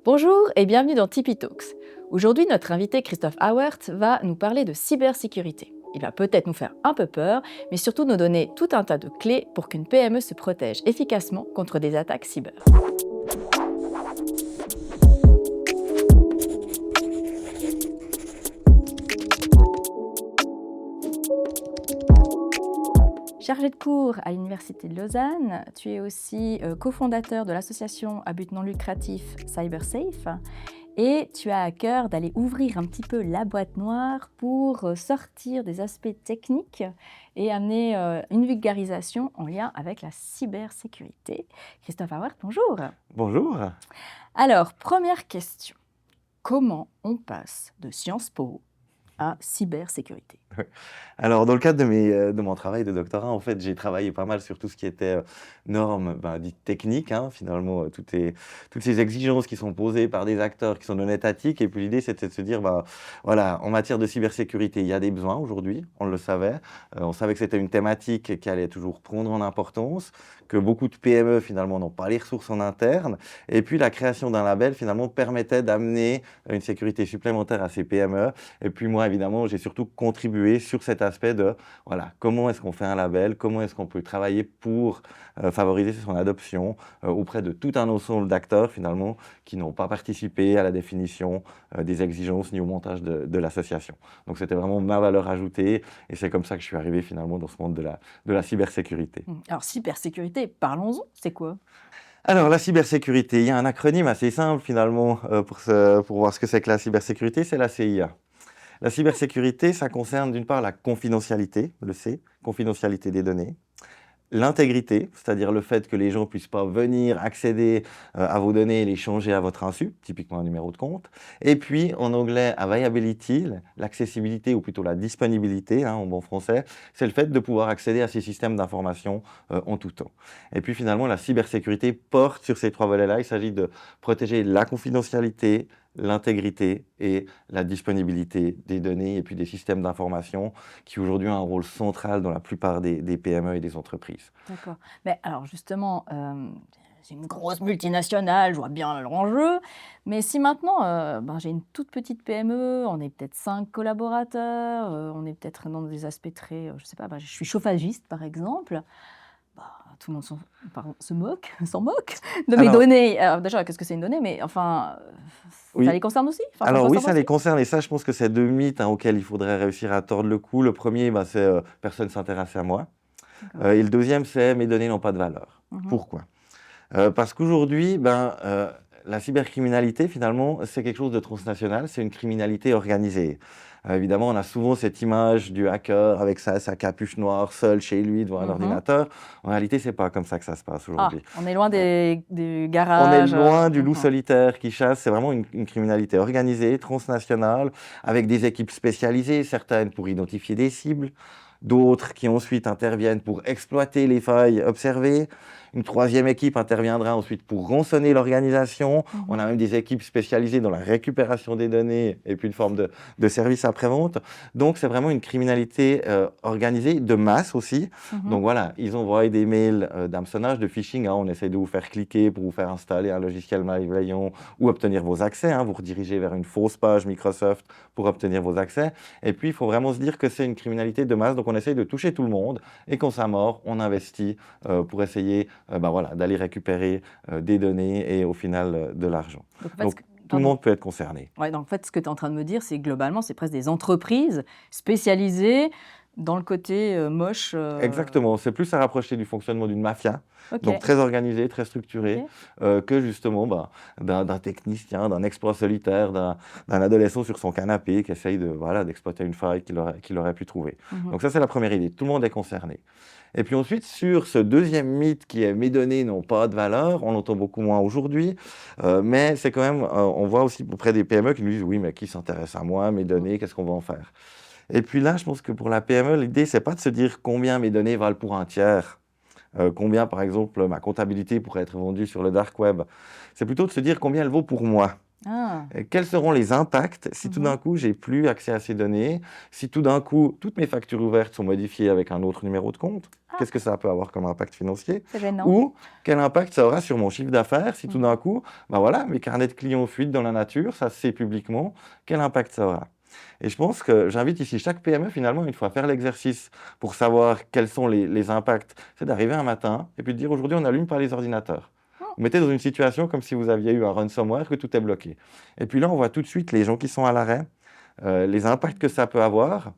Bonjour et bienvenue dans Tipeee Talks. Aujourd'hui, notre invité Christophe Auwert va nous parler de cybersécurité. Il va peut-être nous faire un peu peur, mais surtout nous donner tout un tas de clés pour qu'une PME se protège efficacement contre des attaques cyber. Chargé de cours à l'Université de Lausanne, tu es aussi cofondateur de l'association à but non lucratif CyberSafe et tu as à cœur d'aller ouvrir un petit peu la boîte noire pour sortir des aspects techniques et amener une vulgarisation en lien avec la cybersécurité. Christophe Auwert, bonjour. Bonjour. Alors, première question. Comment on passe de Sciences Po à cybersécurité? Alors dans le cadre de mon travail de doctorat, en fait, j'ai travaillé pas mal sur tout ce qui était, normes, dites techniques, hein, finalement, toutes ces exigences qui sont posées par des acteurs qui sont non étatiques et puis l'idée, c'était de se dire, voilà, en matière de cybersécurité, il y a des besoins aujourd'hui, on le savait. On savait que c'était une thématique qui allait toujours prendre en importance, que beaucoup de PME, finalement, n'ont pas les ressources en interne et puis la création d'un label, finalement, permettait d'amener une sécurité supplémentaire à ces PME et puis moi, évidemment, j'ai surtout contribué sur cet aspect de, voilà, comment est-ce qu'on fait un label, comment est-ce qu'on peut travailler pour favoriser son adoption auprès de tout un ensemble d'acteurs, finalement, qui n'ont pas participé à la définition des exigences ni au montage de l'association. Donc, c'était vraiment ma valeur ajoutée et c'est comme ça que je suis arrivé, finalement, dans ce monde de la cybersécurité. Alors, cybersécurité, parlons-en, c'est quoi? Alors, la cybersécurité, il y a un acronyme assez simple, finalement, pour voir ce que c'est que la cybersécurité, c'est la CIA. La cybersécurité, ça concerne d'une part la confidentialité, le C, confidentialité des données, l'intégrité, c'est-à-dire le fait que les gens ne puissent pas venir accéder à vos données et les changer à votre insu, typiquement un numéro de compte, et puis en anglais, availability, l'accessibilité ou plutôt la disponibilité, hein, en bon français, c'est le fait de pouvoir accéder à ces systèmes d'information en tout temps. Et puis finalement, la cybersécurité porte sur ces trois volets-là, il s'agit de protéger la confidentialité, l'intégrité et la disponibilité des données et puis des systèmes d'information qui aujourd'hui ont un rôle central dans la plupart des PME et des entreprises. D'accord. Mais alors justement, c'est une grosse multinationale, je vois bien l'enjeu. Mais si maintenant, j'ai une toute petite PME, on est peut-être 5 collaborateurs, on est peut-être dans des aspects très, je sais pas, je suis chauffagiste par exemple. Tout le monde se moque, s'en moque de mes Alors, données. Alors déjà, qu'est-ce que c'est une donnée? Mais enfin, ça les oui. concerne aussi? Enfin, ça me Alors oui, concerne ça aussi? les concerne et ça, je pense que c'est deux mythes auxquels il faudrait réussir à tordre le cou. Le premier, c'est personne ne s'intéresse à moi. D'accord. Et le deuxième, c'est mes données n'ont pas de valeur. Mmh. Pourquoi? Parce qu'aujourd'hui, la cybercriminalité, finalement, c'est quelque chose de transnational, c'est une criminalité organisée. Évidemment, on a souvent cette image du hacker avec sa capuche noire, seul chez lui devant un Mmh. ordinateur. En réalité, c'est pas comme ça que ça se passe Ah, aujourd'hui. on est loin des On est garages, loin du loup mmh. solitaire qui chasse, c'est vraiment une criminalité organisée, transnationale, avec des équipes spécialisées, certaines pour identifier des cibles, d'autres qui ensuite interviennent pour exploiter les failles observées. Une troisième équipe interviendra ensuite pour rançonner l'organisation. On Mmh. a même des équipes spécialisées dans la récupération des données et puis une forme de service après-vente. Donc c'est vraiment une criminalité organisée, de masse aussi. Mmh. Donc voilà, ils envoient des mails d'hameçonnage, de phishing. On essaie de vous faire cliquer pour vous faire installer un logiciel malveillant ou obtenir vos accès. Vous redirigez vers une fausse page Microsoft pour obtenir vos accès. Et puis, il faut vraiment se dire que c'est une criminalité de masse. Donc, on essaie de toucher tout le monde. Et quand ça mord, on investit pour essayer d'aller récupérer des données et au final de l'argent. Donc en fait, Donc, tout le monde peut être concerné. ouais, donc en fait, ce que tu es en train de me dire, c'est que globalement, c'est presque des entreprises spécialisées dans le côté, moche, Exactement, c'est plus à rapprocher du fonctionnement d'une mafia, donc OK, très organisée, très structurée, OK. que justement d'un technicien, d'un exploit solitaire, d'un adolescent sur son canapé qui essaye d'exploiter une faille qu'il aurait pu trouver. Mmh. Donc ça, c'est la première idée, tout le monde est concerné. Et puis ensuite, sur ce deuxième mythe qui est mes données n'ont pas de valeur, on l'entend beaucoup moins aujourd'hui, mais c'est quand même, on voit aussi auprès des PME qui nous disent oui, mais qui s'intéresse à moi, mes données, qu'est-ce qu'on va en faire? Et puis là, je pense que pour la PME, l'idée, c'est pas de se dire combien mes données valent pour un tiers, combien, par exemple, ma comptabilité pourrait être vendue sur le dark web. C'est plutôt de se dire combien elle vaut pour moi. Ah. Quels seront les impacts si tout Mmh. d'un coup, j'ai plus accès à ces données? Si tout d'un coup, toutes mes factures ouvertes sont modifiées avec un autre numéro de compte? Ah, Qu'est-ce que ça peut avoir comme impact financier? c'est gênant. Ou quel impact ça aura sur mon chiffre d'affaires si tout Mmh. d'un coup, bah voilà, mes carnets de clients fuitent dans la nature, ça se sait publiquement, quel impact ça aura? Et je pense que j'invite ici chaque PME finalement une fois à faire l'exercice pour savoir quels sont les impacts. C'est d'arriver un matin et puis de dire aujourd'hui on n'allume pas les ordinateurs. Oh. Vous mettez dans une situation comme si vous aviez eu un ransomware, que tout est bloqué. Et puis là, on voit tout de suite les gens qui sont à l'arrêt, les impacts que ça peut avoir.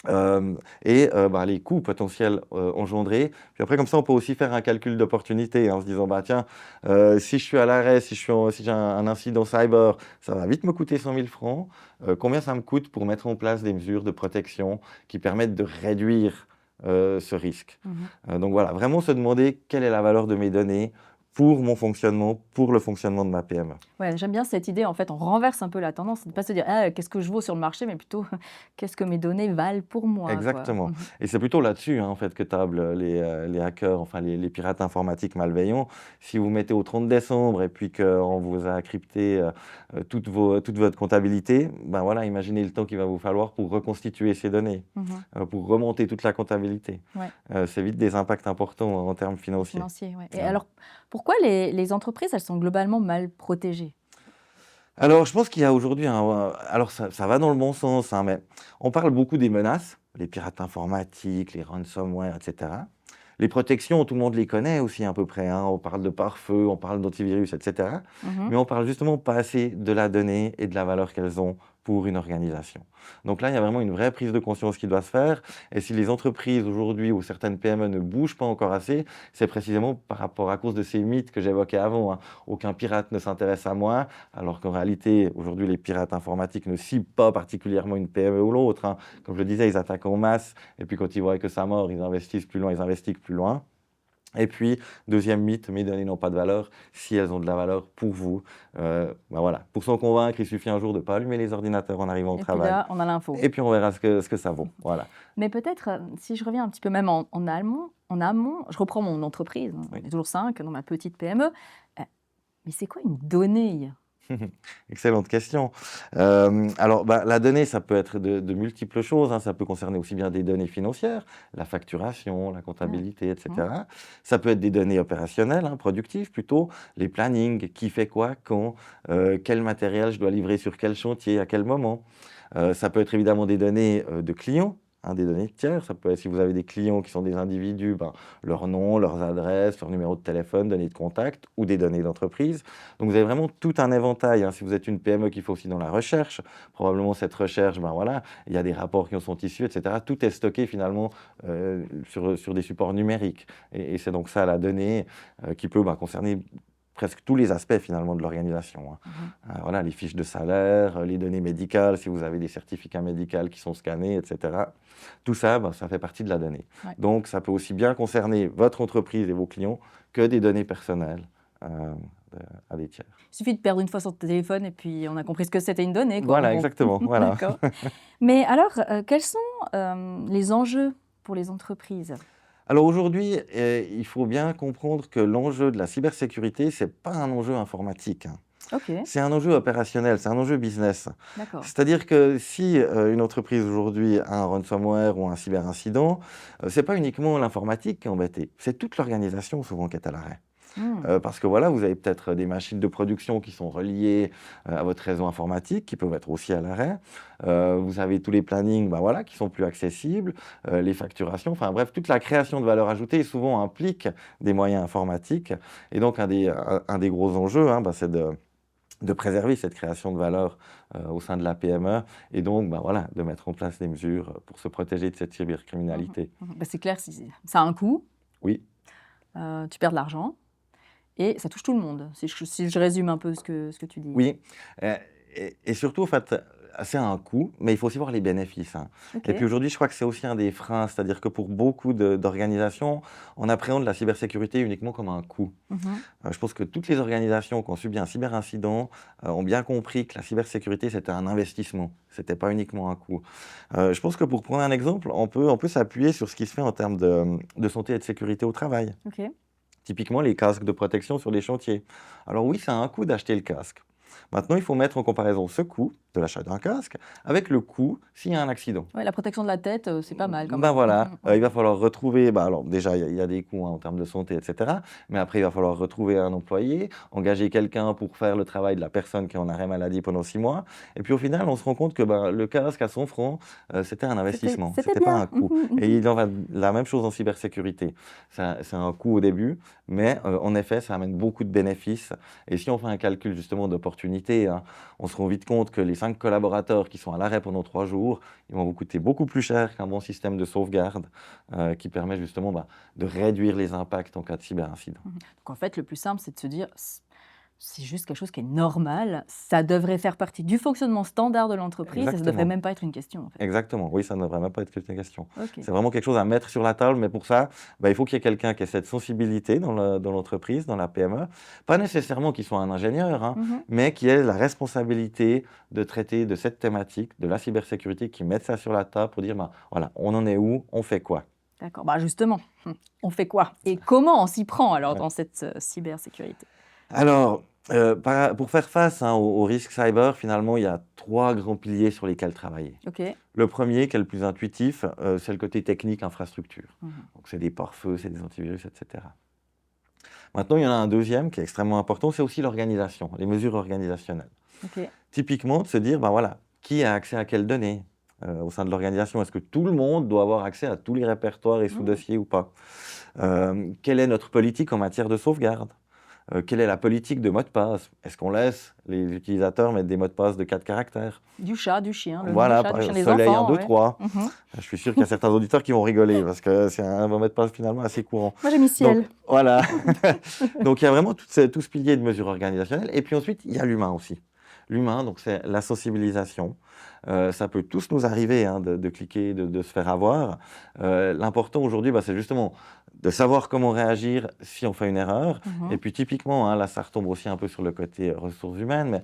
Bah, les coûts potentiels engendrés. Puis après, comme ça, on peut aussi faire un calcul d'opportunité en se disant, bah, tiens, si je suis à l'arrêt, si j'ai un incident cyber, ça va vite me coûter 100 000 francs. Combien ça me coûte pour mettre en place des mesures de protection qui permettent de réduire ce risque? Mmh. Donc voilà, vraiment se demander quelle est la valeur de mes données pour mon fonctionnement, pour le fonctionnement de ma PME. Ouais, j'aime bien cette idée, en fait, on renverse un peu la tendance, de ne pas se dire: «Ah, qu'est-ce que je vaux sur le marché?» mais plutôt: «Qu'est-ce que mes données valent pour moi?» quoi. Exactement. Mmh. Et c'est plutôt là-dessus, hein, en fait, que tablent les hackers, enfin les pirates informatiques malveillants. Si vous mettez au 30 décembre et puis qu'on vous a crypté toute votre comptabilité, ben voilà, imaginez le temps qu'il va vous falloir pour reconstituer ces données, Mmh. pour remonter toute la comptabilité. Ouais, C'est vite des impacts importants en termes financiers. financier, ouais. Et Voilà. alors, pourquoi les entreprises, elles sont globalement mal protégées? Alors, je pense qu'il y a aujourd'hui alors ça va dans le bon sens, hein, mais on parle beaucoup des menaces, les pirates informatiques, les ransomware, et cetera. Les protections, tout le monde les connaît aussi à peu près, hein. On parle de pare-feu, on parle d'antivirus, et cetera. Mmh. Mais on parle justement pas assez de la donnée et de la valeur qu'elles ont pour une organisation. Donc là, il y a vraiment une vraie prise de conscience qui doit se faire. Et si les entreprises aujourd'hui ou certaines PME ne bougent pas encore assez, c'est précisément par rapport à cause de ces mythes que j'évoquais avant, hein. Aucun pirate ne s'intéresse à moi, alors qu'en réalité, aujourd'hui, les pirates informatiques ne ciblent pas particulièrement une PME ou l'autre, hein. Comme je le disais, ils attaquent en masse, et puis quand ils voient que ça mord, ils investissent plus loin, ils investissent plus loin. Et puis, deuxième mythe, mes données n'ont pas de valeur. Si elles ont de la valeur pour vous, bah voilà. Pour s'en convaincre, il suffit un jour de ne pas allumer les ordinateurs en arrivant au Et puis travail. là, on a l'info. Et puis, on verra ce que ça vaut. Voilà. Mais peut-être, si je reviens un petit peu même en amont, je reprends mon entreprise, hein, on Oui. est toujours 5 dans ma petite PME. Mais c'est quoi une donnée? Excellente question. Alors, bah, la donnée, ça peut être de multiples choses, hein. Ça peut concerner aussi bien des données financières, la facturation, la Ouais. comptabilité, Mmh. etc. Ça peut être des données opérationnelles, hein, productives plutôt, les plannings, qui fait quoi, quand, quel matériel je dois livrer sur quel chantier, à quel moment. Ça peut être évidemment des données de clients, hein, des données tiers. Ça peut être, si vous avez des clients qui sont des individus, ben, leur nom, leurs adresses, leur numéro de téléphone, données de contact ou des données d'entreprise. Donc vous avez vraiment tout un éventail, hein. Si vous êtes une PME qui fait aussi dans la recherche, probablement cette recherche, ben voilà, il y a des rapports qui en sont issus, etc. Tout est stocké finalement sur des supports numériques. Et c'est donc ça la donnée qui peut concerner presque tous les aspects finalement de l'organisation, hein. Mmh. Voilà, les fiches de salaire, les données médicales, si vous avez des certificats médicaux qui sont scannés, et cetera. Tout ça, ça fait partie de la donnée. Ouais. Donc ça peut aussi bien concerner votre entreprise et vos clients que des données personnelles de à des tiers. Il suffit de perdre une fois son téléphone et puis on a compris ce que c'était une donnée, quoi, en Voilà, gros. exactement, voilà. D'accord. Mais alors, quels sont, les enjeux pour les entreprises? Alors aujourd'hui, il faut bien comprendre que l'enjeu de la cybersécurité, c'est pas un enjeu informatique, hein. OK, C'est un enjeu opérationnel, c'est un enjeu business. d'accord. C'est-à-dire que si, une entreprise aujourd'hui a un ransomware ou un cyberincident, c'est pas uniquement l'informatique qui est embêtée, c'est toute l'organisation souvent qui est à l'arrêt. Mmh. Parce que voilà, vous avez peut-être des machines de production qui sont reliées, à votre réseau informatique, qui peuvent être aussi à l'arrêt. Vous avez tous les plannings, voilà, qui sont plus accessibles, les facturations, enfin bref, toute la création de valeur ajoutée souvent implique des moyens informatiques. Et donc un des gros enjeux, hein, c'est de préserver cette création de valeur au sein de la PME et donc voilà, de mettre en place des mesures pour se protéger de cette Mmh mh. cybercriminalité. Mmh. Bah, c'est clair, ça a un coût, Oui, tu perds de l'argent et ça touche tout le monde, si je résume un peu ce que tu dis. oui, et surtout en fait, c'est un coût, mais il faut aussi voir les bénéfices, hein. Et puis OK. aujourd'hui, je crois que c'est aussi un des freins, c'est-à-dire que pour beaucoup d'organisations, on appréhende la cybersécurité uniquement comme un coût. Mmh. Je pense que toutes les organisations qui ont subi un cyberincident, ont bien compris que la cybersécurité, c'était un investissement, c'était pas uniquement un coût. Je pense que pour prendre un exemple, on peut s'appuyer sur ce qui se fait en termes de santé et de sécurité au travail. OK. Typiquement, les casques de protection sur les chantiers. Alors oui, ça a un coût d'acheter le casque. Maintenant, il faut mettre en comparaison ce coût de l'achat d'un casque avec le coût s'il y a un accident. Ouais, la protection de la tête, c'est pas mal quand Ben même. voilà, Ouais. il va falloir retrouver, bah, alors déjà, il y a des coûts, hein, en termes de santé et cetera, mais après il va falloir retrouver un employé, engager quelqu'un pour faire le travail de la personne qui est en arrêt maladie pendant 6 mois et puis au final, on se rend compte que, ben, le casque à 100 francs, c'était un investissement, C'était c'était pas bien. un coût et il en va de la même chose en cybersécurité. C'est un coût au début, mais en effet, ça amène beaucoup de bénéfices et si on fait un calcul justement d'opportunité, hein, on se rend vite compte que les 5 collaborateurs qui sont à l'arrêt pendant 3 jours, ils vont vous coûter beaucoup plus cher qu'un bon système de sauvegarde qui permet justement bah, de réduire les impacts en cas de cyberincident. Donc en fait, le plus simple, c'est de se dire: C'est juste quelque chose qui est normal, ça devrait faire partie du fonctionnement standard de l'entreprise et ça devrait Exactement. même pas être une question, en fait». Exactement, oui, ça ne devrait même pas être une question. OK. C'est vraiment quelque chose à mettre sur la table, mais pour ça, bah, il faut qu'il y ait quelqu'un qui ait cette sensibilité dans l'entreprise, dans la PME. Pas nécessairement qu'il soit un ingénieur, hein, Mmh. mais qui ait la responsabilité de traiter de cette thématique, de la cybersécurité, qui mette ça sur la table pour dire, bah, voilà, on en est où, on fait quoi. D'accord. Bah, justement, on fait quoi? Et comment on s'y prend alors Ouais. dans cette, cybersécurité? Alors, pour faire face, hein, aux risques cyber, finalement, il y a 3 grands piliers sur lesquels travailler. OK. Le premier, qui est le plus intuitif, c'est le côté technique, infrastructure. Mmh. Donc c'est des pare-feux, c'est des antivirus et cetera. Maintenant, il y en a un deuxième qui est extrêmement important, c'est aussi l'organisation, les mesures organisationnelles. OK. Typiquement, de se dire, ben voilà, qui a accès à quelles données, au sein de l'organisation? Est-ce que tout le monde doit avoir accès à tous les répertoires et Mmh. sous-dossiers ou pas? Quelle est notre politique en matière de sauvegarde? Quelle est la politique de mot de passe? Est-ce qu'on laisse les utilisateurs mettre des mots de passe de 4 caractères? Du chat, du chien, le nom du Voilà, chat, du chien des soleil 1, enfants, 2, ouais. 3. Mmh. Je suis sûr qu'il y a certains auditeurs qui vont rigoler parce que c'est un mot de passe finalement assez courant. Moi, j'ai mis Donc ciel. voilà. Donc il y a vraiment tout ce pilier de mesures organisationnelles et puis ensuite, il y a l'humain aussi. L'humain, donc c'est la sensibilisation. Ça peut tous nous arriver, hein, de cliquer, de se faire avoir. L'important aujourd'hui, bah, c'est justement de savoir comment réagir si on fait une erreur. Mmh. Et puis typiquement, hein, là, ça retombe aussi un peu sur le côté ressources humaines, mais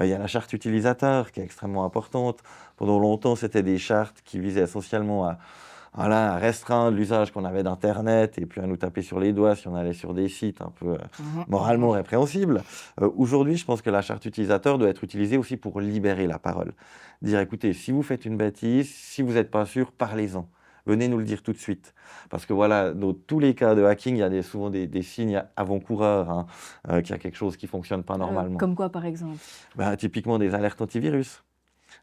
il y a la charte utilisateur qui est extrêmement importante. Pendant longtemps, c'était des chartes qui visaient essentiellement à, voilà, à restreindre l'usage qu'on avait d'Internet et puis à nous taper sur les doigts si on allait sur des sites un peu moralement répréhensibles. Aujourd'hui, je pense que la charte utilisateur doit être utilisée aussi pour libérer la parole. Dire, écoutez, si vous faites une bêtise, si vous n'êtes pas sûr, parlez-en. Venez nous le dire tout de suite. Parce que voilà, dans tous les cas de hacking, il y a souvent des signes avant-coureurs, hein, qu'il y a quelque chose qui ne fonctionne pas normalement. Comme quoi, par exemple? Ben, typiquement des alertes antivirus.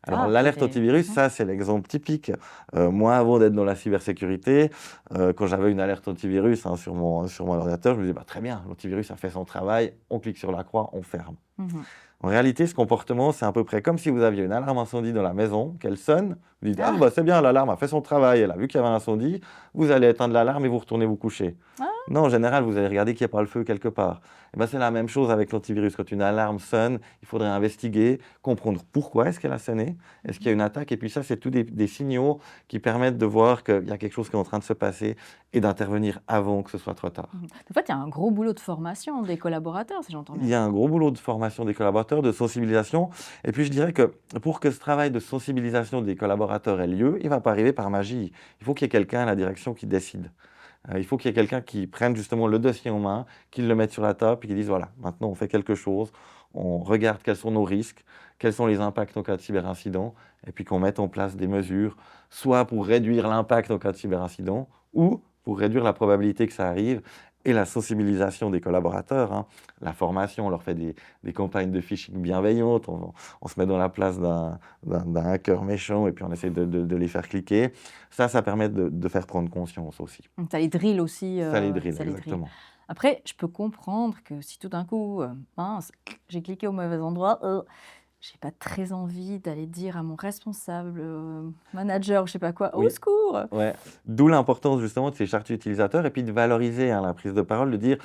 Alors, Ah, l'alerte OK. antivirus, Mmh. ça, c'est l'exemple typique. Moi, avant d'être dans la cybersécurité, quand j'avais une alerte antivirus, hein, sur mon ordinateur, je me disais, bah, très bien, l'antivirus a fait son travail, on clique sur la croix, on ferme. Mmh. En réalité, ce comportement, c'est à peu près comme si vous aviez une alarme incendie dans la maison, qu'elle sonne, vous dites, ah, Ah! bah, c'est bien, l'alarme a fait son travail, elle a vu qu'il y avait un incendie, vous allez éteindre l'alarme et vous retournez vous coucher. Ah! Non, en général, vous allez regarder qu'il n'y a pas le feu quelque part. Et ben, c'est la même chose avec l'antivirus. Quand une alarme sonne, il faudrait investiguer, comprendre pourquoi est-ce qu'elle a sonné, est-ce qu'il y a une attaque, et puis ça, c'est tous des signaux qui permettent de voir qu'il y a quelque chose qui est en train de se passer et d'intervenir avant que ce soit trop tard. Mmh. En fait, il y a un gros boulot de formation des collaborateurs, si j'entends Il bien. y a un gros boulot de formation des collaborateurs, de sensibilisation. Et puis je dirais que pour que ce travail de sensibilisation des collaborateurs ait lieu, il ne va pas arriver par magie. Il faut qu'il y ait quelqu'un à la direction qui décide. Il faut qu'il y ait quelqu'un qui prenne justement le dossier en main, qui le mette sur la table et qui dise voilà, maintenant on fait quelque chose, on regarde quels sont nos risques, quels sont les impacts en cas de cyberincident, et puis qu'on mette en place des mesures, soit pour réduire l'impact en cas de cyberincident, ou pour réduire la probabilité que ça arrive, et la sensibilisation des collaborateurs, hein. La formation, on leur fait des campagnes de phishing bienveillantes, on se met dans la place d'un hacker méchant et puis on essaie de les faire cliquer. Ça permet de faire prendre conscience aussi. Tu as les drills aussi, Ça les drille, ça les drille. exactement. Après, je peux comprendre que si tout d'un coup, mince, j'ai cliqué au mauvais endroit, j'ai pas très envie d'aller dire à mon responsable, manager, je sais pas quoi: «Au Oui. secours!» Ouais, d'où l'importance justement de ces chartes utilisateurs et puis de valoriser, hein, la prise de parole, de dire,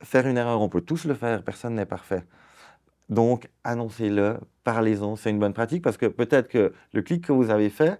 faire une erreur, on peut tous le faire, personne n'est parfait. Donc annoncez-le, parlez-en, c'est une bonne pratique parce que peut-être que le clic que vous avez fait,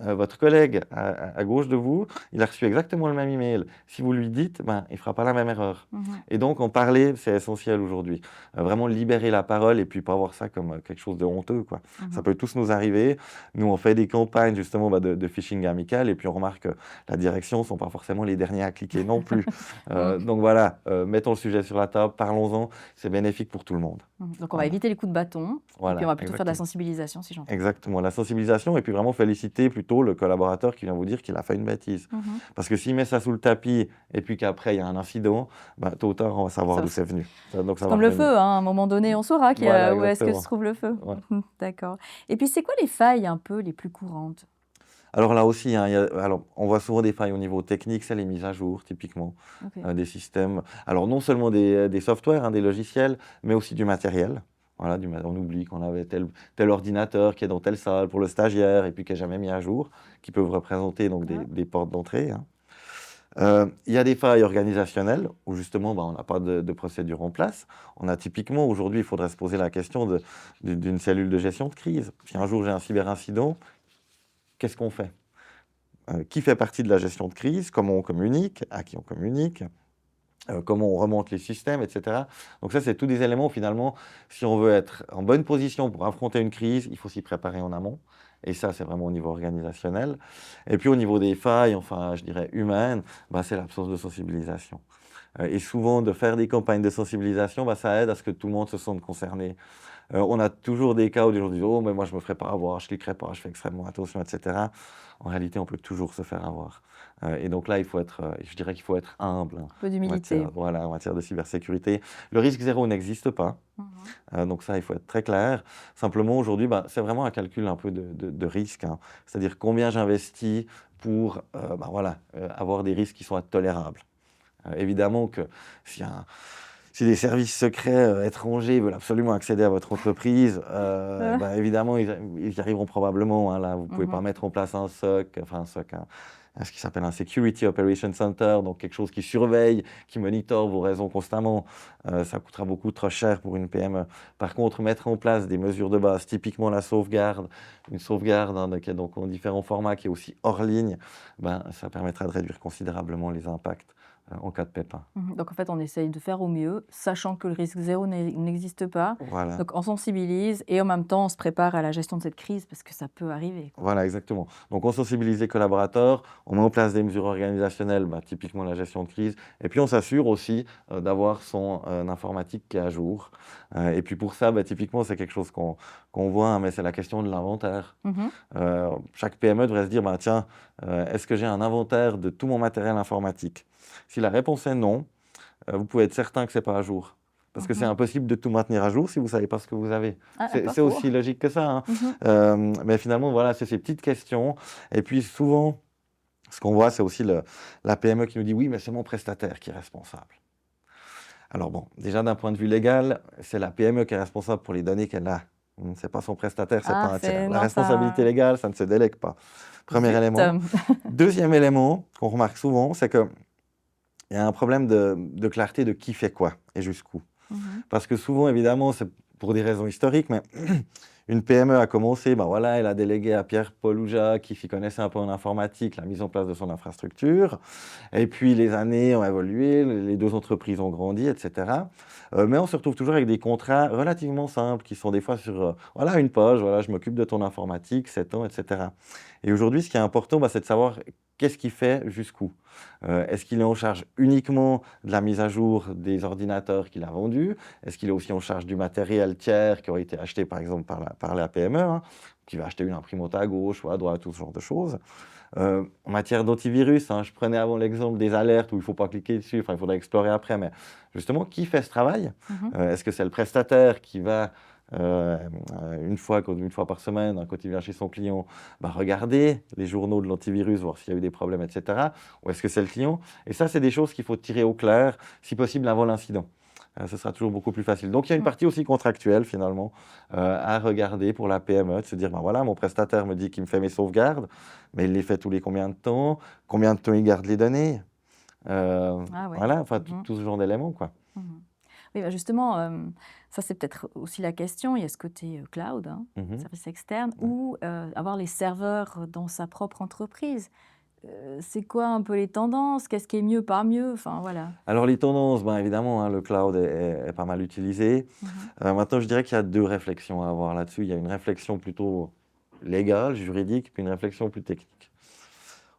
votre collègue à gauche de vous, il a reçu exactement le même email. Si vous lui dites, ben, il ne fera pas la même erreur. Mhm. Et donc, en parler, c'est essentiel aujourd'hui. Vraiment libérer la parole et puis pas voir ça comme quelque chose de honteux, quoi. Ça Mhm. peut tous nous arriver. Nous, on fait des campagnes justement de phishing amical et puis on remarque que la direction ne sont pas forcément les derniers à cliquer non plus. Mhm. Donc voilà, mettons le sujet sur la table, parlons-en, c'est bénéfique pour tout le monde. Mhm. Donc on va Voilà, éviter les coups de bâton, et puis on voilà, va plutôt faire de la exactement. sensibilisation, si j'entends. Exactement, la sensibilisation et puis vraiment féliciter plutôt le collaborateur qui vient vous dire qu'il a fait une bêtise. Mhm. Parce que s'il met ça sous le tapis et puis qu'après il y a un incident, bah, tôt ou tard on va savoir Ça- d'où c'est venu. Donc ça C'est va comme le revenir. feu, hein, à un moment donné, on saura Voilà, où est-ce que se exactement. trouve le feu. Ouais. D'accord. Et puis c'est quoi les failles un peu les plus courantes? Alors là aussi, hein, alors, on voit souvent des failles au niveau technique, c'est les mises à jour typiquement Ok. des systèmes. Alors non seulement des softwares, hein, des logiciels, mais aussi du matériel. Voilà, on oublie qu'on avait tel ordinateur qui est dans telle salle pour le stagiaire et puis qui n'est jamais mis à jour, qui peuvent représenter donc Ah. des portes d'entrée, hein. Il y a des failles organisationnelles où justement bah, on n'a pas de procédure en place. On a typiquement aujourd'hui, il faudrait se poser la question d'une cellule de gestion de crise. Si un jour j'ai un cyberincident, qu'est-ce qu'on fait? Qui fait partie de la gestion de crise? Comment on communique? À qui on communique? Comment on remonte les systèmes, etc. Donc ça, c'est tous des éléments où finalement, si on veut être en bonne position pour affronter une crise, il faut s'y préparer en amont. Et ça, c'est vraiment au niveau organisationnel. Et puis au niveau des failles, enfin, je dirais humaines, bah, c'est l'absence de sensibilisation. Et souvent, de faire des campagnes de sensibilisation, bah, ça aide à ce que tout le monde se sente concerné. On a toujours des cas où des gens disent «Oh, mais moi, je ne me ferai pas avoir, je ne cliquerai pas, je fais extrêmement attention, etc.» En réalité, on peut toujours se faire avoir. Et donc là, il faut être, je dirais qu'il faut être humble hein, Un peu en d'humilité. matière, voilà, en matière de cybersécurité. Le risque zéro n'existe pas. Mhm. Donc ça, il faut être très clair. Simplement, aujourd'hui, bah, c'est vraiment un calcul un peu de risque, hein. C'est-à-dire combien j'investis pour bah, voilà, avoir des risques qui sont tolérables. Évidemment que s'il y a si des services secrets étrangers veulent absolument accéder à votre entreprise, bah, évidemment, ils y arriveront probablement, hein, là. Vous ne pouvez pas Mhm. mettre en place un SOC, enfin un SOC, ce qui s'appelle un Security Operations Center, donc quelque chose qui surveille, qui monitore vos réseaux constamment. Ça coûtera beaucoup trop cher pour une PME. Par contre, mettre en place des mesures de base, typiquement la sauvegarde, une sauvegarde hein, donc en différents formats qui est aussi hors ligne, ben, ça permettra de réduire considérablement les impacts en cas de pépin. Mhm. Donc en fait, on essaye de faire au mieux, sachant que le risque zéro n'existe pas. Voilà. Donc on sensibilise et en même temps, on se prépare à la gestion de cette crise parce que ça peut arriver, quoi. Voilà, exactement. Donc, on sensibilise les collaborateurs, on met en place des mesures organisationnelles, bah, typiquement la gestion de crise, et puis on s'assure aussi d'avoir son informatique qui est à jour. Et puis pour ça, bah, typiquement, c'est quelque chose qu'on voit, hein, mais c'est la question de l'inventaire. Mhm. Chaque PME devrait se dire, bah, tiens, est-ce que j'ai un inventaire de tout mon matériel informatique? Si la réponse est non, vous pouvez être certain que ce n'est pas à jour. Parce que c'est Mhm. impossible de tout maintenir à jour si vous ne savez pas ce que vous avez. Ah, pas C'est faux. aussi logique que ça, hein. Mhm. Mais finalement, voilà, c'est ces petites questions. Et puis souvent, ce qu'on voit, c'est aussi la PME qui nous dit oui, mais c'est mon prestataire qui est responsable. Alors bon, déjà d'un point de vue légal, c'est la PME qui est responsable pour les données qu'elle a. Ce n'est pas son prestataire, c'est pas un tiers. La Non, responsabilité ça... légale, ça ne se délègue pas. Premier Zut. élément. Deuxième élément qu'on remarque souvent, c'est qu'il y a un problème de clarté de qui fait quoi et jusqu'où. Mhm. Parce que souvent, évidemment, c'est pour des raisons historiques, mais une PME a commencé, ben voilà, elle a délégué à Pierre-Paul Ouja, qui s'y connaissait un peu en informatique, la mise en place de son infrastructure. Et puis les années ont évolué, les deux entreprises ont grandi, etc. Mais on se retrouve toujours avec des contrats relativement simples, qui sont des fois sur, voilà, une page, voilà, je m'occupe de ton informatique, 7 ans, etc. Et aujourd'hui, ce qui est important, bah, c'est de savoir qu'est-ce qu'il fait jusqu'où. Est-ce qu'il est en charge uniquement de la mise à jour des ordinateurs qu'il a vendus? Est-ce qu'il est aussi en charge du matériel tiers qui aurait été acheté par exemple par la PME, hein, qui va acheter une imprimante à gauche ou à droite, tout ce genre de choses? En matière d'antivirus, hein, je prenais avant l'exemple des alertes où il ne faut pas cliquer dessus, enfin il faudra explorer après, mais justement, qui fait ce travail? Mhm. Est-ce que c'est le prestataire qui va euh, une fois par semaine, hein, quand il vient chez son client, bah, regarder les journaux de l'antivirus, voir s'il y a eu des problèmes, etc. Ou est-ce que c'est le client? Et ça, c'est des choses qu'il faut tirer au clair, si possible avant l'incident. Ce sera toujours beaucoup plus facile. Donc il y a une Mm. partie aussi contractuelle finalement à regarder pour la PME, de se dire, ben voilà, mon prestataire me dit qu'il me fait mes sauvegardes, mais il les fait tous les combien de temps il garde les données, Ah ouais. voilà, enfin Mhm. tout ce genre d'éléments, quoi. Mhm. Oui, bah, justement, ça c'est peut-être aussi la question. Il y a ce côté, cloud, hein, Mmh. service externe Ouais. ou, avoir les serveurs dans sa propre entreprise. C'est quoi un peu les tendances? Qu'est-ce qui est mieux, pas mieux? Enfin voilà. Alors les tendances, ben, évidemment, hein, le cloud est pas mal utilisé. Mmh. Maintenant, je dirais qu'il y a 2 réflexions à avoir là-dessus. Il y a une réflexion plutôt légale, juridique, puis une réflexion plus technique.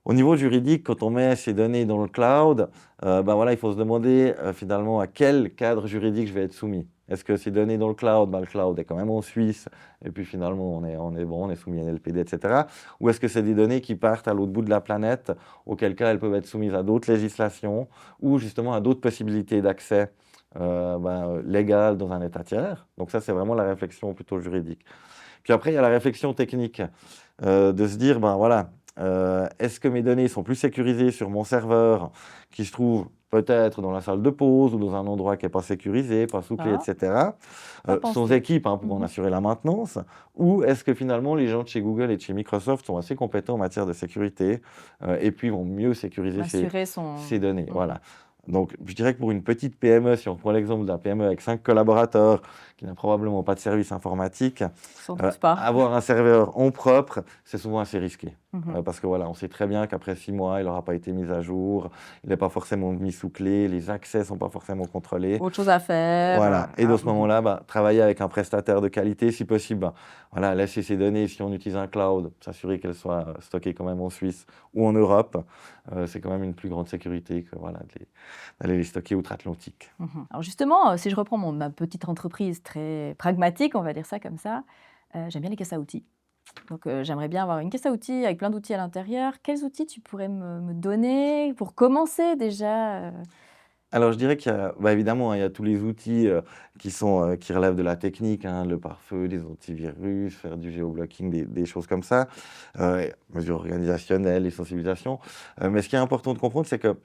Au niveau juridique, quand on met ces données dans le cloud, ben, voilà, il faut se demander, finalement à quel cadre juridique je vais être soumis. Est-ce que ces données dans le cloud, ben, le cloud est quand même en Suisse et puis finalement on est bon, on est soumis à NLPD et cetera? Ou est-ce que c'est des données qui partent à l'autre bout de la planète, auquel cas elles peuvent être soumises à d'autres législations ou justement à d'autres possibilités d'accès, légales dans un État tiers? Donc ça, c'est vraiment la réflexion plutôt juridique. Puis après, il y a la réflexion technique, de se dire, ben voilà, est-ce que mes données sont plus sécurisées sur mon serveur qui se trouve peut-être dans la salle de pause ou dans un endroit qui n'est pas sécurisé, pas sous clé, et Ah, cetera, pas sans pensé. équipe hein, pour en Mmh. assurer la maintenance, ou est-ce que finalement les gens de chez Google et de chez Microsoft sont assez compétents en matière de sécurité et puis vont mieux sécuriser Assurer ces son données, mmh. voilà. Donc, je dirais que pour une petite PME, si on prend l'exemple de la PME avec 5 collaborateurs, qui n'a probablement pas de service informatique, Sans doute pas. avoir un serveur en propre, c'est souvent assez risqué. Mmh. Parce que voilà, on sait très bien qu'après 6 mois, il n'aura pas été mis à jour, il n'est pas forcément mis sous clé, les accès ne sont pas forcément contrôlés. Autre chose à faire, Voilà, et dans ah, ce mmh. moment-là, bah, travailler avec un prestataire de qualité, si possible, bah, voilà, laisser ces données, si on utilise un cloud, s'assurer qu'elles soient stockées quand même en Suisse ou en Europe, c'est quand même une plus grande sécurité que voilà, d'aller les stocker outre-Atlantique. Mmh. Alors justement, si je reprends ma petite entreprise très pragmatique, on va dire ça comme ça, j'aime bien les caisses à outils. Donc j'aimerais bien avoir une caisse à outils avec plein d'outils à l'intérieur. Quels outils tu pourrais me donner pour commencer déjà, Alors je dirais qu'il y a, bah, évidemment, hein, il y a tous les outils, qui relèvent de la technique, hein, le pare-feu, des antivirus, faire du géoblocking, des choses comme ça, mesures organisationnelles et sensibilisation. Mais ce qui est important de comprendre, c'est que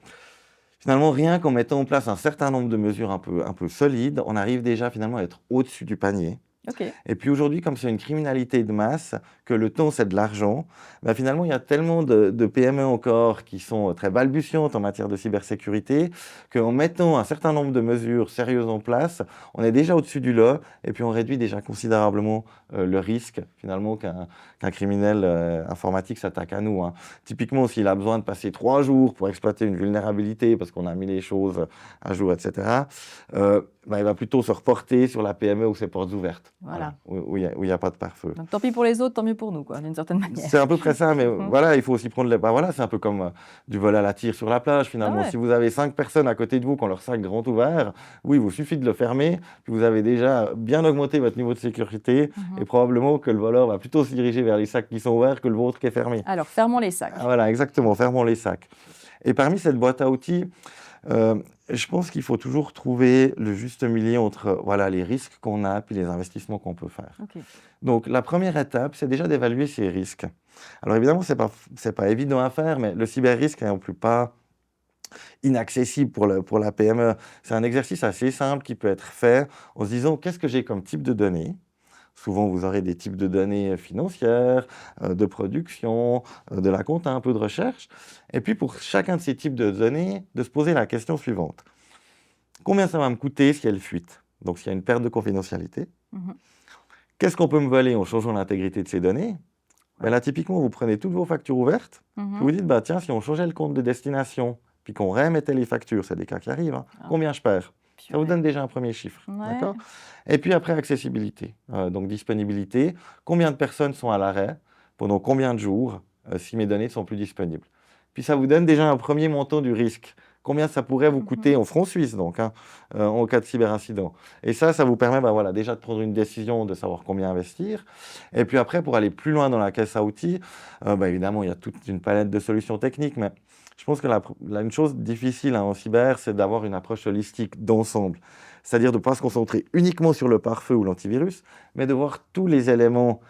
finalement, rien qu'en mettant en place un certain nombre de mesures un peu solides, on arrive déjà finalement à être au-dessus du panier. OK. Et puis aujourd'hui, comme c'est une criminalité de masse, que le temps c'est de l'argent, bah, finalement il y a tellement de PME encore qui sont très balbutiantes en matière de cybersécurité, qu'en mettant un certain nombre de mesures sérieuses en place, on est déjà au-dessus du lot et puis on réduit déjà considérablement le risque finalement qu'un criminel informatique s'attaque à nous, hein. Typiquement, s'il a besoin de passer 3 jours pour exploiter une vulnérabilité parce qu'on a mis les choses à jour, etc., bah, il va plutôt se reporter sur la PME ou ses portes ouvertes. Voilà, Voilà. où il y a pas de pare-feu. Donc tant pis pour les autres, tant mieux pour nous quoi, d'une certaine C'est manière. à peu près ça, mais Mmh. voilà, il faut aussi prendre les bah, voilà, c'est un peu comme, du vol à la tire sur la plage Ah finalement. ouais. Si vous avez 5 personnes à côté de vous qui ont leur sac grand ouvert, oui, il vous suffit de le fermer, puis vous avez déjà bien augmenté votre niveau de sécurité et Mmh. probablement que le voleur va plutôt se diriger vers les sacs qui sont ouverts que le vôtre qui est fermé. Alors fermons les Ah sacs. voilà, exactement, fermons les sacs. Et parmi cette boîte à outils, je pense qu'il faut toujours trouver le juste milieu entre, voilà, les risques qu'on a puis les investissements qu'on peut faire. OK. Donc la première étape, c'est déjà d'évaluer ces risques. Alors évidemment, c'est pas évident à faire, mais le cyber-risque n'est non plus pas inaccessible pour la PME. C'est un exercice assez simple qui peut être fait en se disant: «Qu'est-ce que j'ai comme type de données?» Souvent, vous aurez des types de données financières, de production, de la compta, un peu de recherche. Et puis, pour chacun de ces types de données, de se poser la question suivante. Combien ça va me coûter s'il y a une fuite? Donc, s'il y a une perte de confidentialité. Mmh. Qu'est-ce qu'on peut me voler en changeant l'intégrité de ces données? Ben Ouais. là, typiquement, vous prenez toutes vos factures ouvertes, puis Mmh. vous dites, bah, tiens, si on changeait le compte de destination, puis qu'on rémettait les factures, c'est des cas qui arrivent, hein, Ah combien je perds? Ça vous purée. donne déjà un premier chiffre, Ouais. d'accord? Et puis après, accessibilité, donc disponibilité. Combien de personnes sont à l'arrêt? Pendant combien de jours? Si mes données ne sont plus disponibles? Puis ça vous donne déjà un premier montant du risque. Combien ça pourrait vous Mmh. coûter en francs suisses donc, hein, en cas de cyberincident? Et ça vous permet, bah, voilà, déjà de prendre une décision, de savoir combien investir. Et puis après, pour aller plus loin dans la caisse à outils, bah, évidemment, il y a toute une palette de solutions techniques, mais je pense que une chose difficile, hein, en cyber, c'est d'avoir une approche holistique d'ensemble. C'est-à-dire de ne pas se concentrer uniquement sur le pare-feu ou l'antivirus, mais de voir tous les éléments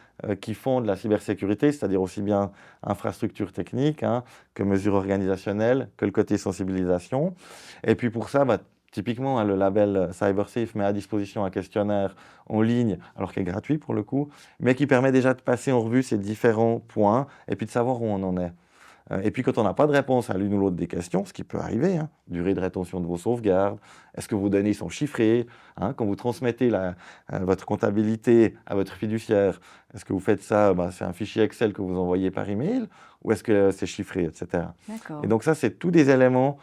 qui font de la cybersécurité, c'est-à-dire aussi bien infrastructure technique, hein, que mesures organisationnelles, que le côté sensibilisation. Et puis pour ça, bah, typiquement, hein, le label CyberSafe met à disposition un questionnaire en ligne, alors qu'il est gratuit pour le coup, mais qui permet déjà de passer en revue ces différents points et puis de savoir où on en est. Et puis quand on n'a pas de réponse à l'une ou l'autre des questions, ce qui peut arriver, hein, durée de rétention de vos sauvegardes, est-ce que vos données sont chiffrées, hein, quand vous transmettez votre comptabilité à votre fiduciaire, est-ce que vous faites ça, c'est un fichier Excel que vous envoyez par email, ou est-ce que c'est chiffré, etc. D'accord. Et donc ça, c'est tous des éléments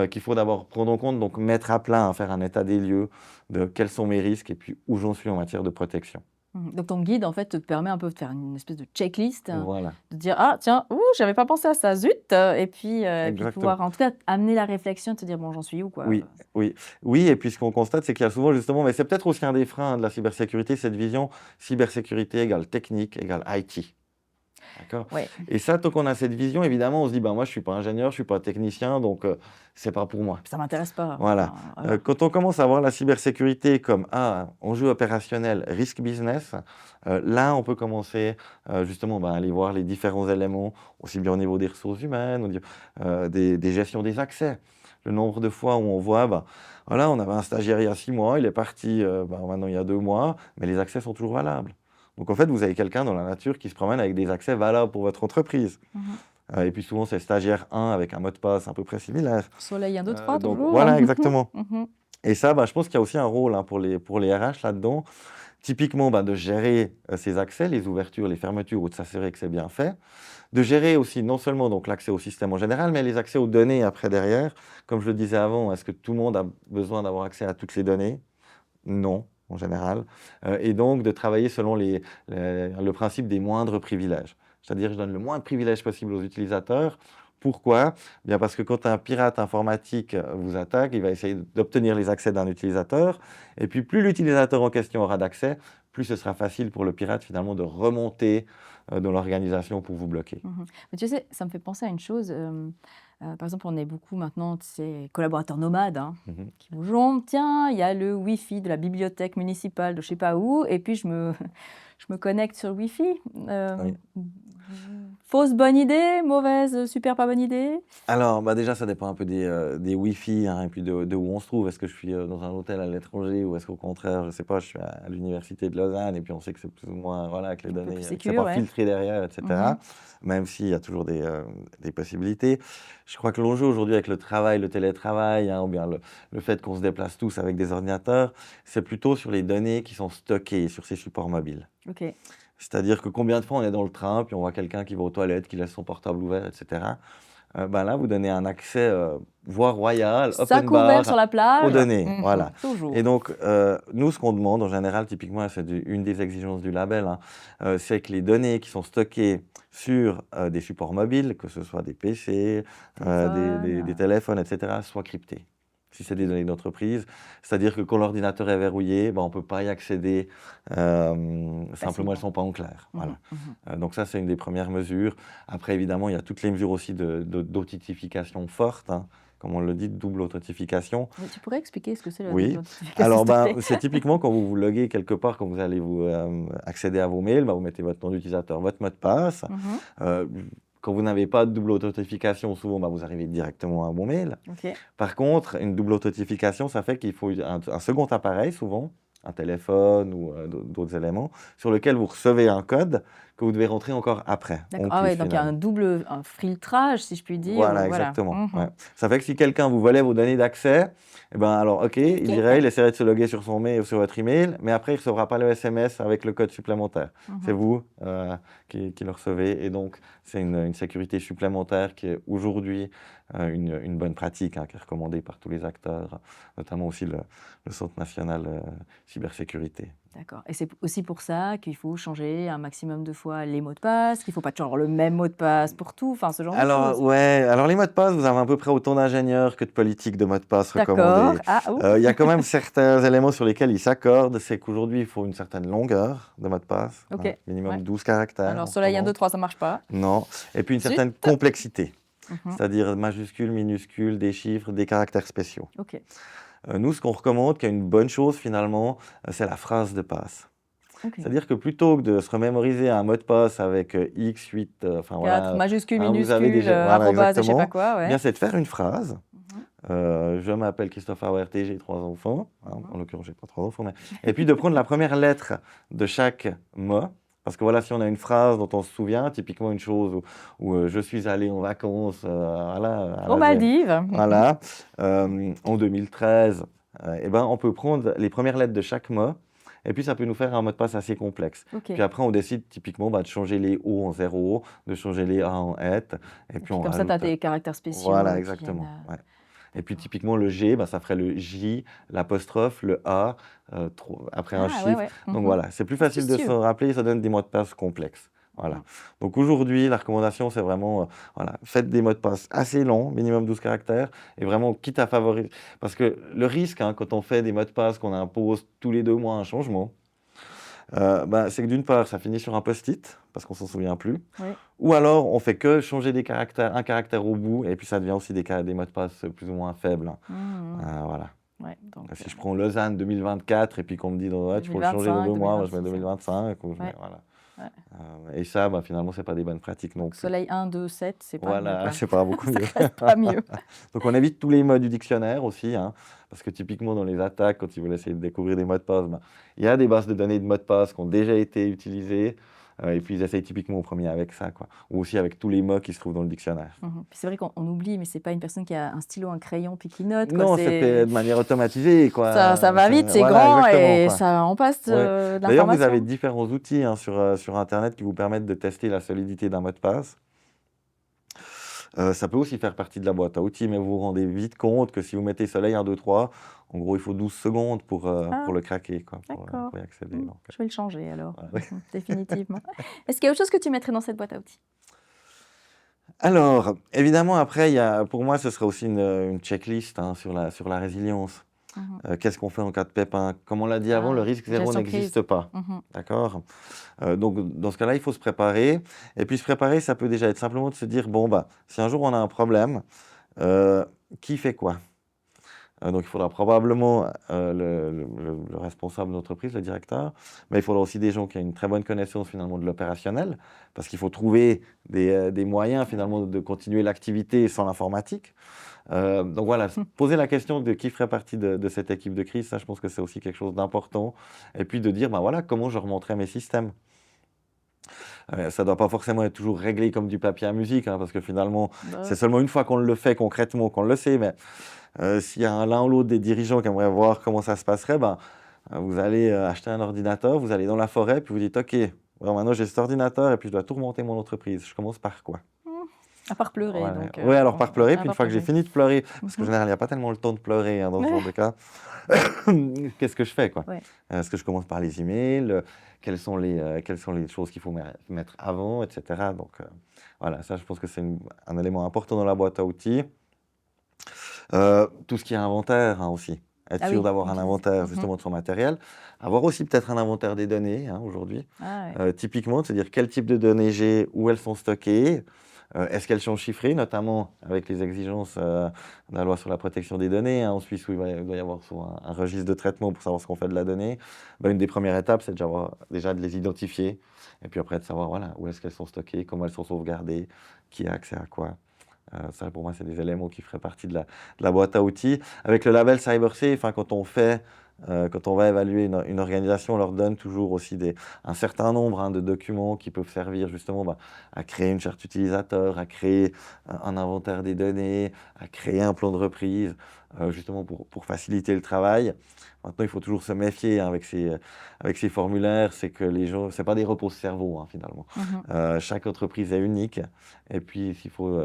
qu'il faut d'abord prendre en compte, donc mettre à plat, hein, faire un état des lieux de quels sont mes risques et puis où j'en suis en matière de protection. Donc ton guide, en fait, te permet un peu de faire une espèce de checklist, Voilà, de dire: «Ah tiens, ouh, j'avais pas pensé à ça, zut!» et puis exactement. pouvoir en tout cas amener la réflexion, de te dire: «Bon, j'en suis où, quoi?» Oui, oui, oui, et puis ce qu'on constate, c'est qu'il y a souvent justement, mais c'est peut-être aussi un des freins, hein, de la cybersécurité, cette vision cybersécurité égale technique égale IT. D'accord? Ouais. Et ça, tant qu'on a cette vision, évidemment, on se dit, moi, je suis pas ingénieur, je suis pas technicien, donc c'est pas pour moi. Ça m'intéresse pas. Voilà. Enfin, voilà. Quand on commence à voir la cybersécurité comme enjeu opérationnel, risque business, là, on peut commencer justement à aller voir les différents éléments, aussi bien au niveau des ressources humaines, des gestions des accès. Le nombre de fois où on voit, voilà, on avait un stagiaire il y a 6 mois, il est parti maintenant il y a 2 mois, mais les accès sont toujours valables. Donc en fait, vous avez quelqu'un dans la nature qui se promène avec des accès valables pour votre entreprise. Et puis souvent, c'est stagiaire 1 avec un mot de passe à peu près similaire. Soleil 1, 2, 3 Donc toujours. voilà, exactement. Mhm. Et ça, je pense qu'il y a aussi un rôle, hein, pour les RH là-dedans, typiquement de gérer ces accès, les ouvertures, les fermetures, ou de s'assurer que c'est bien fait, de gérer aussi non seulement donc l'accès au système en général, mais les accès aux données après derrière. Comme je le disais avant, est-ce que tout le monde a besoin d'avoir accès à toutes les données? Non, en général. Et donc de travailler selon le principe des moindres privilèges. C'est-à-dire, je donne le moins de privilèges possible aux utilisateurs. Pourquoi? Bien parce que quand un pirate informatique vous attaque, il va essayer d'obtenir les accès d'un utilisateur. Et puis, plus l'utilisateur en question aura d'accès, plus ce sera facile pour le pirate finalement de remonter dans l'organisation pour vous bloquer. Mais tu sais, ça me fait penser à une chose. Par exemple, on est beaucoup maintenant, tu sais, collaborateurs nomades, hein, Mhm. qui bougent. Tiens, il y a le Wi-Fi de la bibliothèque municipale de je sais pas où, et puis je me connecte sur le Wi-Fi. Oui. Fausse bonne idée, mauvaise, super pas bonne idée. Alors, déjà, ça dépend un peu des Wi-Fi, hein, et puis de où on se trouve. Est-ce que je suis dans un hôtel à l'étranger, ou est-ce qu'au contraire, je sais pas, je suis à l'université de Lausanne, et puis on sait que c'est plus ou moins, voilà, que les Un peu données, plus que c'est sécure, pas ouais. filtré derrière, etc. Même s'il y a toujours des possibilités. Je crois que l'enjeu aujourd'hui avec le travail, le télétravail, hein, ou bien le fait qu'on se déplace tous avec des ordinateurs, c'est plutôt sur les données qui sont stockées sur ces supports mobiles. Ok. C'est-à-dire que combien de fois on est dans le train, puis on voit quelqu'un qui va aux toilettes, qui laisse son portable ouvert, etc. Là, vous donnez un accès, voie royale, Sac open ouvert sur bar, la aux plage. données. Voilà. Toujours. Et donc, nous, ce qu'on demande en général, typiquement, c'est une des exigences du label, hein, c'est que les données qui sont stockées sur des supports mobiles, que ce soit des PC, des téléphones, etc., soient cryptées. Si c'est des données d'entreprise, c'est-à-dire que quand l'ordinateur est verrouillé, on ne peut pas y accéder, simplement elles ne sont pas en clair. Voilà. Donc ça, c'est une des premières mesures. Après, évidemment, il y a toutes les mesures aussi d'authentification forte, hein, comme on le dit, de double authentification. Oui, tu pourrais expliquer ce que c'est la Oui. double authentification, Alors, s'il te plaît? c'est typiquement quand vous vous loguez quelque part, quand vous allez vous accéder à vos mails, vous mettez votre nom d'utilisateur, votre mot de passe. Quand vous n'avez pas de double authentification, souvent, vous arrivez directement à vos mails. Ok. Par contre, une double authentification, ça fait qu'il faut un second appareil, souvent, un téléphone ou d'autres éléments, sur lequel vous recevez un code que vous devez rentrer encore après. D'accord. en Ah plus, ouais, donc il y a finalement. un filtrage, si je puis dire. Voilà, Ou voilà. exactement. Ouais. Ça fait que si quelqu'un vous volait vos données d'accès, alors, ok, il irait, il essaierait de se loguer sur son mail ou sur votre email, mais après, il ne recevra pas le SMS avec le code supplémentaire. C'est vous qui le recevez, et donc, c'est une sécurité supplémentaire qui est aujourd'hui une bonne pratique, hein, qui est recommandée par tous les acteurs, notamment aussi le Centre national cybersécurité. D'accord. Et c'est aussi pour ça qu'il faut changer un maximum de fois les mots de passe, qu'il ne faut pas toujours avoir le même mot de passe pour tout, enfin ce genre de Alors, choses. ouais, alors les mots de passe, vous avez à peu près autant d'ingénieurs que de politiques de mots de passe D'accord. recommandés. Ah, oh. Il y a quand même certains éléments sur lesquels ils s'accordent, c'est qu'aujourd'hui, il faut une certaine longueur de mot de passe, Ok. minimum Ouais. 12 caractères. Alors, en ce soleil 1, moment. 2, 3, ça ne marche pas. Non. Et puis une Zut. certaine complexité, Mhm. c'est-à-dire majuscules, minuscules, des chiffres, des caractères spéciaux. Ok. Nous, ce qu'on recommande, qui est une bonne chose finalement, c'est la phrase de passe. Ok. C'est-à-dire que plutôt que de se remémoriser un mot de passe avec X8, 4 majuscules, hein, vous avez minuscules, déjà, voilà, arrobas, je ne sais pas exactement. quoi. Eh Ouais. bien, c'est de faire une phrase. Je m'appelle Christophe Auerté, j'ai 3 enfants. Hein, en l'occurrence, j'ai pas 3 enfants. Et puis de prendre la première lettre de chaque mot, Parce que voilà, si on a une phrase dont on se souvient, typiquement une chose où je suis allé en vacances voilà, à Aux Maldives. voilà, en 2013, et ben, on peut prendre les premières lettres de chaque mot, et puis ça peut nous faire un mot de passe assez complexe. Ok. Puis après, on décide typiquement de changer les O en 0, de changer les A en et, et puis on Comme ça, tu as rajoute. tes caractères spéciaux Voilà, qui exactement. viennent. Ouais. Et puis typiquement le G, bah, ça ferait le J, l'apostrophe, le A, après un Ah ouais, chiffre. ouais. Donc voilà, c'est plus facile de se Astucieux. rappeler, ça donne des mots de passe complexes. Voilà. Mm. Donc aujourd'hui, la recommandation, c'est vraiment, voilà, faites des mots de passe assez longs, minimum 12 caractères, et vraiment quitte à favoriser. Parce que le risque, hein, quand on fait des mots de passe qu'on impose tous les 2 mois un changement, bah, c'est que d'une part, ça finit sur un post-it, parce qu'on s'en souvient plus. Oui. Ou alors, on fait que changer des caractères, un caractère au bout, et puis ça devient aussi des mots de passe plus ou moins faibles. Mhm. Voilà. Ouais, donc, Si je prends Lausanne 2024 et puis qu'on me dit ouais, tu peux le changer dans 2025, 2 mois, moi je mets 2026. 2025. Ou je mets, Ouais. voilà. Ouais. Et ça, bah, finalement, c'est pas des bonnes pratiques non plus. Soleil 1, 2, 7, c'est pas mieux, Voilà, quoi. c'est pas beaucoup Ça mieux. reste pas mieux. Donc on évite tous les mots du dictionnaire aussi, hein, parce que typiquement dans les attaques, quand ils veulent essayer de découvrir des mots de passe, bah, il y a des bases de données de mots de passe qui ont déjà été utilisées, et puis ils essayent typiquement au premier avec ça, quoi. Ou aussi avec tous les mots qui se trouvent dans le dictionnaire. Mhm. Puis c'est vrai qu'on oublie, mais c'est pas une personne qui a un stylo, un crayon, puis qui note, quoi. Non, c'était de manière automatisée, quoi. Ça va vite, c'est Voilà, grand exactement, et quoi. ça, on passe Ouais. de D'ailleurs, vous avez l'information. différents outils hein, sur Internet qui vous permettent de tester la solidité d'un mot de passe. Ça peut aussi faire partie de la boîte à outils, mais vous vous rendez vite compte que si vous mettez Soleil 1, 2, 3, en gros, il faut 12 secondes pour Ah, le craquer, quoi, d'accord. pour y accéder. Mm. Donc, Je vais le changer alors, ouais. définitivement. Est-ce qu'il y a autre chose que tu mettrais dans cette boîte à outils? Alors, évidemment, après, pour moi, ce serait aussi une checklist hein, sur la résilience. Mhm. Qu'est-ce qu'on fait en cas de pépin? Comme on l'a dit avant, le Ah, risque zéro gestion de crise. n'existe pas. Mhm. D'accord? Donc, dans ce cas-là, il faut se préparer. Et puis, se préparer, ça peut déjà être simplement de se dire, bon, bah, si un jour on a un problème, qui fait quoi? Donc, il faudra probablement le responsable d'entreprise, le directeur, mais il faudra aussi des gens qui ont une très bonne connaissance finalement de l'opérationnel, parce qu'il faut trouver des moyens finalement de continuer l'activité sans l'informatique. Donc voilà, se poser la question de qui ferait partie de cette équipe de crise, ça je pense que c'est aussi quelque chose d'important. Et puis de dire, ben voilà, comment je remonterai mes systèmes. Ça ne doit pas forcément être toujours réglé comme du papier à musique, hein, parce que finalement, Bah, c'est seulement une fois qu'on le fait concrètement qu'on le sait. Mais s'il y a l'un ou l'autre des dirigeants qui aimerait voir comment ça se passerait, ben, vous allez acheter un ordinateur, vous allez dans la forêt, puis vous dites, OK, bon, maintenant j'ai cet ordinateur et puis je dois tout remonter mon entreprise. Je commence par quoi? à part pleurer, Ouais, donc. ouais, alors par pleurer, à puis une part fois que j'ai pleurer. fini de pleurer, parce qu'en Mhm. général, il n'y a pas tellement le temps de pleurer hein, dans ce genre de cas, qu'est-ce que je fais, quoi? Ouais. Est-ce que je commence par les emails? Quelles sont les choses qu'il faut mettre avant, etc. Donc voilà, ça, je pense que c'est un élément important dans la boîte à outils. Tout ce qui est inventaire hein, aussi. Être Ah sûr oui, d'avoir un inventaire Mhm. justement de son matériel. Avoir aussi peut-être un inventaire des données hein, aujourd'hui. Ah ouais. Typiquement, de se dire quel type de données j'ai, où elles sont stockées, est-ce qu'elles sont chiffrées, notamment avec les exigences de la loi sur la protection des données, hein, en Suisse où il doit y avoir souvent un registre de traitement pour savoir ce qu'on fait de la donnée. Ben, une des premières étapes, c'est déjà de les identifier, et puis après de savoir voilà, où est-ce qu'elles sont stockées, comment elles sont sauvegardées, qui a accès à quoi. Ça, pour moi, c'est des éléments qui feraient partie de la boîte à outils. Avec le label CyberSafe, hein, quand on va évaluer une organisation, on leur donne toujours aussi un certain nombre hein, de documents qui peuvent servir justement à créer une charte utilisateur, à créer un inventaire des données, à créer un plan de reprise, justement pour faciliter le travail. Maintenant, il faut toujours se méfier hein, avec ces formulaires, c'est que les gens, c'est pas des repose-cerveau hein, finalement. Mhm. Chaque entreprise est unique, et puis il faut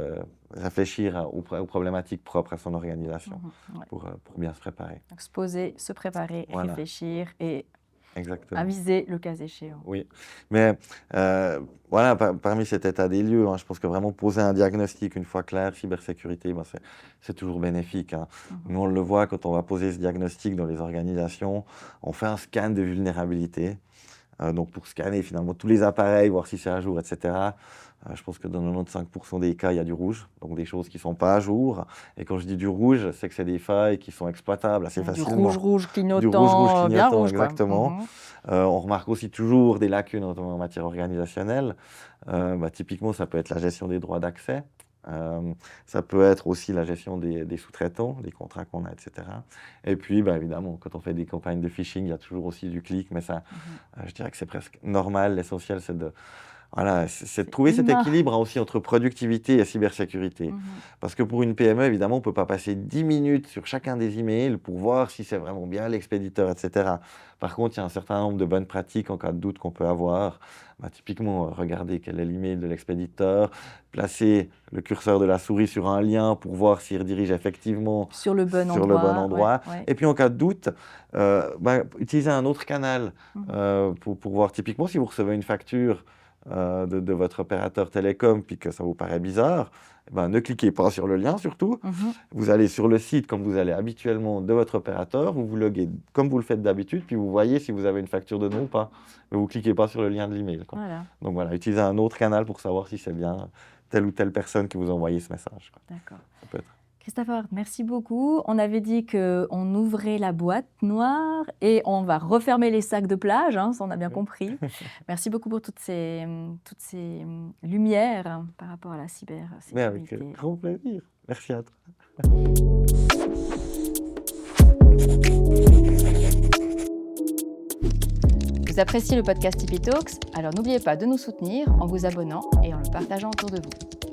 réfléchir aux problématiques propres à son organisation Mhm. Ouais. pour bien se préparer. Donc, se poser, se préparer, Voilà. réfléchir et Exactement. aviser le cas échéant. Oui, mais voilà, parmi cet état des lieux, hein, je pense que vraiment poser un diagnostic une fois clair, cybersécurité, ben c'est toujours bénéfique. Hein. Mhm. Nous, on le voit quand on va poser ce diagnostic dans les organisations, on fait un scan de vulnérabilité. Donc pour scanner finalement tous les appareils, voir si c'est à jour, etc. Je pense que dans 95% des cas, il y a du rouge, donc des choses qui ne sont pas à jour. Et quand je dis du rouge, c'est que c'est des failles qui sont exploitables assez Du facilement. rouge clignotant, Du rouge bien clignotant, rouge, quoi. exactement. Mhm. On remarque aussi toujours des lacunes en matière organisationnelle. Typiquement, ça peut être la gestion des droits d'accès. Ça peut être aussi la gestion des sous-traitants, des contrats qu'on a, et cetera. Et puis, bah, évidemment, quand on fait des campagnes de phishing, il y a toujours aussi du clic, mais ça, je dirais que c'est presque normal. L'essentiel, c'est de voilà, c'est de C'est trouver cet humain. équilibre, hein, aussi entre productivité et cybersécurité. Parce que pour une PME, évidemment, on ne peut pas passer 10 minutes sur chacun des emails pour voir si c'est vraiment bien l'expéditeur, et cetera. Par contre, il y a un certain nombre de bonnes pratiques en cas de doute qu'on peut avoir. Bah, typiquement, regarder quel est l'email de l'expéditeur, placer le curseur de la souris sur un lien pour voir s'il redirige effectivement Sur le bon sur le bon endroit, ouais, endroit. ouais. Et puis, en cas de doute, bah, utiliser un autre canal Mmh. pour voir typiquement si vous recevez une facture de votre opérateur télécom, puis que ça vous paraît bizarre, eh ben, ne cliquez pas sur le lien surtout. Mmh. Vous allez sur le site comme vous allez habituellement de votre opérateur, vous vous loguez comme vous le faites d'habitude, puis vous voyez si vous avez une facture de nom ou pas. Mais vous ne cliquez pas sur le lien de l'email, quoi. Voilà, Donc voilà, utilisez un autre canal pour savoir si c'est bien telle ou telle personne qui vous a envoyé ce message, quoi. d'accord. Ça peut être... Christopher, merci beaucoup. On avait dit qu'on ouvrait la boîte noire et on va refermer les sacs de plage, hein, ça on a bien compris. Merci beaucoup pour toutes ces lumières, hein, par rapport à la Mais avec cybersécurité. grand plaisir. Merci à toi. Vous appréciez le podcast Tipeee Talks? Alors n'oubliez pas de nous soutenir en vous abonnant et en le partageant autour de vous.